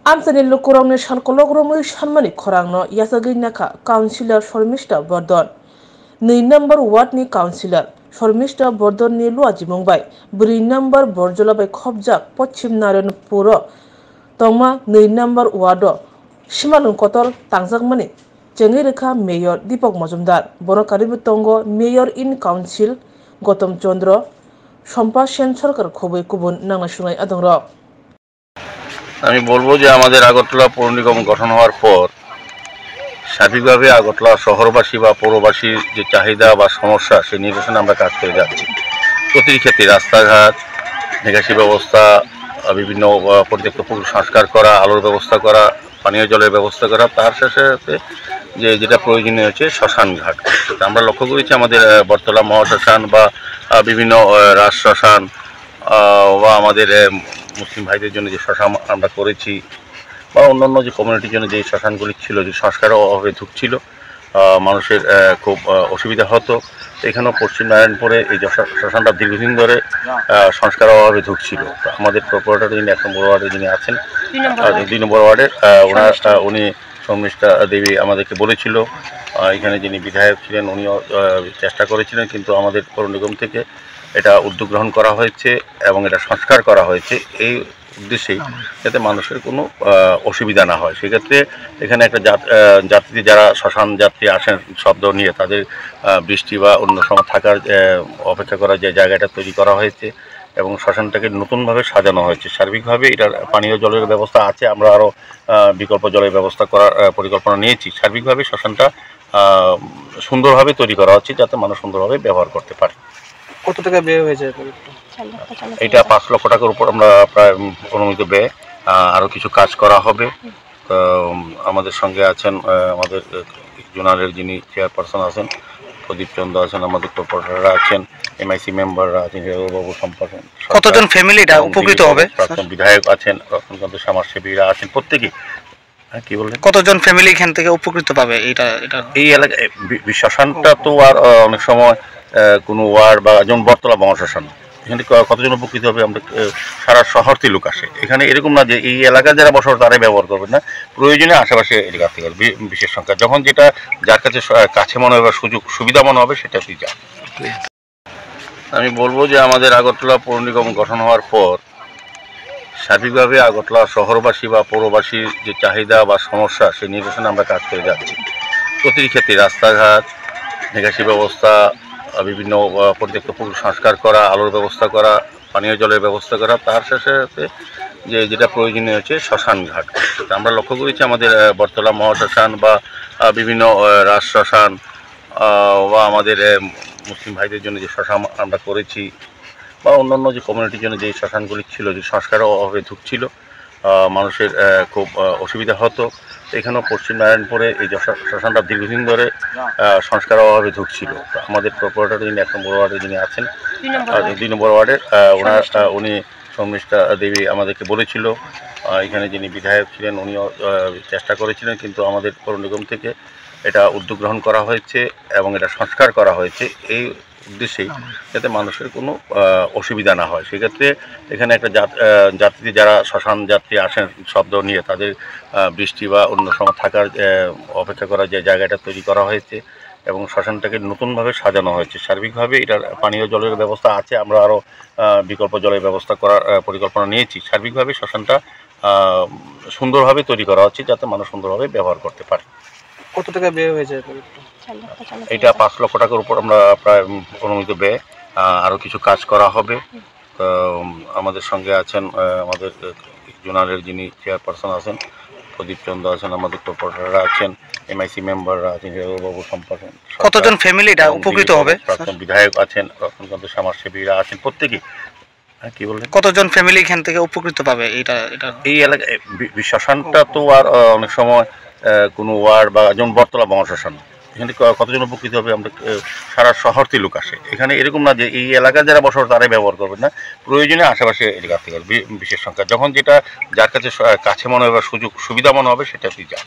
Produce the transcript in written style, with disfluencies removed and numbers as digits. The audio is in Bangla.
Amsani Lukurong Shan Kologrom Shamani Korangno Yasaginaka Councillor Shormista Bordon. Ni number what ni councillor Shormista Bordon ni Luaji Mumbai. Bri number Borjola by Kobjak Pochim Naren Puro. Tongma ni number wado. Shimalun Kotor Tangzak Mani. Jengirika Mayor Dipok Mazumdar. Borokaribu Tongo Mayor in Council Gotom Chondro. Shompa Shen Sorkar Kobe Kubun Nangasungai Adongrok. আমি বলবো যে আমাদের আগরতলা পৌর নিগম গঠন হওয়ার পর সার্বিকভাবে আগরতলা শহরবাসী বা পৌরবাসীর যে চাহিদা বা সমস্যা সেই নিরসনে আমরা কাজ করে যাচ্ছি। প্রতিটি ক্ষেত্রে রাস্তাঘাট, নিকাশি ব্যবস্থা, বিভিন্ন পরিত্যক্ত পুকুর সংস্কার করা, আলোর ব্যবস্থা করা, পানীয় জলের ব্যবস্থা করা, তার সাথে সাথে যেটা প্রয়োজনীয় হচ্ছে শ্মশান ঘাট। আমরা লক্ষ্য করেছি আমাদের বটতলা মহাশ্মশান বা বিভিন্ন রাজ শ্মশান বা আমাদের মুসলিম ভাইদের জন্য যে শ্মশান আমরা করেছি বা অন্যান্য যে কমিউনিটির জন্য যে শ্মশানগুলি ছিল, যে সংস্কারের অভাবে ধুঁকছিল, মানুষের খুব অসুবিধা হতো। এখানেও পশ্চিম নারায়ণপুরে এই শ্মশানটা দীর্ঘদিন ধরে সংস্কারের অভাবে ধুঁকছিল। আমাদের কর্পোরেটর যিনি 1 নম্বর ওয়ার্ডে যিনি আছেন, 2 নম্বর ওয়ার্ডের উনি শর্মিষ্ঠা দেবী আমাদেরকে বলেছিল, এখানে যিনি বিধায়ক ছিলেন উনিও চেষ্টা করেছিলেন, কিন্তু আমাদের পৌর নিগম থেকে এটা উদ্যোগ গ্রহণ করা হয়েছে এবং এটা সংস্কার করা হয়েছে এই উদ্দেশ্যেই যাতে মানুষের কোনো অসুবিধা না হয়। সেক্ষেত্রে এখানে একটা যাত্রী যারা শ্মশান যাত্রী আসেন শব্দ নিয়ে, তাদের বৃষ্টি বা অন্য সময় থাকার অপেক্ষা করার যে জায়গাটা তৈরি করা হয়েছে এবং শ্মশানটাকে নতুনভাবে সাজানো হয়েছে। সার্বিকভাবে এটার পানীয় জলের ব্যবস্থা আছে, আমরা আরও বিকল্প জলের ব্যবস্থা করার পরিকল্পনা নিয়েছি। সার্বিকভাবে শ্মশানটা সুন্দরভাবে তৈরি করা হচ্ছে যাতে মানুষ সুন্দরভাবে ব্যবহার করতে পারে। কত টাকা ব্যয় হয়েছে? এটা 5 লক্ষ টাকার উপর আমরা প্রায় অনুমিত ব্যয়। আরও কিছু কাজ করা হবে। আমাদের সঙ্গে আছেন আমাদের জোনালের যিনি চেয়ারপারসন আছেন প্রদীপ চন্দ্র আছেন, আমাদের কর্পোরেটররা আছেন, এমআইসি মেম্বাররা আছেন, বাবু সম্পাদন। কতজন ফ্যামিলি এটা উপকৃত হবে? প্রাক্তন বিধায়ক আছেন, রতনকান্ত সমাজসেবীরা আছেন, প্রত্যেকেই। কি বললেন? কতজন ফ্যামিলি এখান থেকে উপকৃত পাবে? এই এলাকায় শ্মশানটা তো আর অনেক সময় কোনো ওয়ার্ড বা যেমন বটতলা মহাশ্মশান, এখানে কতজন উপকৃত হবে? আমরা সারা শহরতে লোক আসে এখানে, এরকম না যে এই এলাকায় যারা বসবাস তারাই ব্যবহার করবেন না, প্রয়োজনে আশেপাশে এলাকা থেকে বিশেষ সংখ্যা যখন যেটা যার কাছে মনে হবে বা সুবিধা মনে হবে সেটা তুই যা। আমি বলবো যে আমাদের আগরতলা পৌর নিগম গঠন হওয়ার পর সার্বিকভাবে আগরতলা শহরবাসী বা পৌরবাসীর যে চাহিদা বা সমস্যা সেই নিরসনে আমরা কাজ করে যাচ্ছি। প্রতিটি ক্ষেত্রে রাস্তাঘাট, নিকাশি ব্যবস্থা, বিভিন্ন পরিত্যক্ত পুকুর সংস্কার করা, আলোর ব্যবস্থা করা, পানীয় জলের ব্যবস্থা করা, তার সাথে সাথে যেটা প্রয়োজনীয় হচ্ছে শ্মশান ঘাট। আমরা লক্ষ্য করেছি আমাদের বটতলা মহাশ্মশান বা বিভিন্ন রাজ শ্মশান বা আমাদের মুসলিম ভাইদের জন্য যে শ্মশান আমরা করেছি বা অন্যান্য যে কমিউনিটির জন্য যে শ্মশানগুলি ছিল, যে সংস্কারের অভাবে ধুঁকছিল, মানুষের খুব অসুবিধা হতো। এখানেও পশ্চিম নারায়ণপুরে এই শ্মশানটা দীর্ঘদিন ধরে সংস্কারের অভাবে ধুঁকছিল। আমাদের কর্পোরেটর যিনি 1 নম্বর ওয়ার্ডে যিনি আছেন, 2 নম্বর ওয়ার্ডের উনি শর্মিষ্ঠা দেবী আমাদেরকে বলেছিল, এখানে যিনি বিধায়ক ছিলেন উনিও চেষ্টা করেছিলেন, কিন্তু আমাদের পৌর নিগম থেকে এটা উদ্যোগ গ্রহণ করা হয়েছে এবং এটা সংস্কার করা হয়েছে এই উদ্দেশ্যেই যাতে মানুষের কোনো অসুবিধা না হয়। সেক্ষেত্রে এখানে একটা যাত্রী যারা শ্মশান যাত্রী আসেন শব্দ নিয়ে, তাদের বৃষ্টি বা অন্য সময় থাকার অপেক্ষা করার যে জায়গাটা তৈরি করা হয়েছে এবং শ্মশানটাকে নতুনভাবে সাজানো হয়েছে। সার্বিকভাবে এটার পানীয় জলের ব্যবস্থা আছে, আমরা আরও বিকল্প জলের ব্যবস্থা করার পরিকল্পনা নিয়েছি। সার্বিকভাবে শ্মশানটা সুন্দরভাবে তৈরি করা হচ্ছে যাতে মানুষ সুন্দরভাবে ব্যবহার করতে পারে। কত টাকা ব্যয় হয়েছে? এটা 5 লক্ষ টাকার উপর আমরা প্রায় অনুমিত ব্যয়। আরও কিছু কাজ করা হবে। আমাদের সঙ্গে আছেন আমাদের জোনালের যিনি চেয়ারপারসন আছেন প্রদীপ চন্দ্র আছেন, আমাদের কর্পোরেটররা আছেন, এমআইসি মেম্বাররা আছেন, বাবু সম্পাদন। কতজন ফ্যামিলি এটা উপকৃত হবে? প্রাক্তন বিধায়ক আছেন, রতনকান্ত সমাজসেবীরা আছেন, প্রত্যেকেই। কি বললেন? কতজন ফ্যামিলি এখান থেকে উপকৃত পাবে? এই এলাকায় শ্মশানটা তো আর অনেক সময় কোনো ওয়ার্ড বা যেমন বটতলা মহাশ্মশান, এখানে কতজন উপকৃত হবে? আমরা সারা শহরতে লোক আসে এখানে, এরকম না যে এই এলাকায় যারা বসবাস তারাই ব্যবহার করবেন না, প্রয়োজনে আশেপাশে এলাকা থেকে বিশেষ সংখ্যা যখন যেটা যার কাছে মনে হবে বা সুবিধা মনে হবে সেটা তুই যা।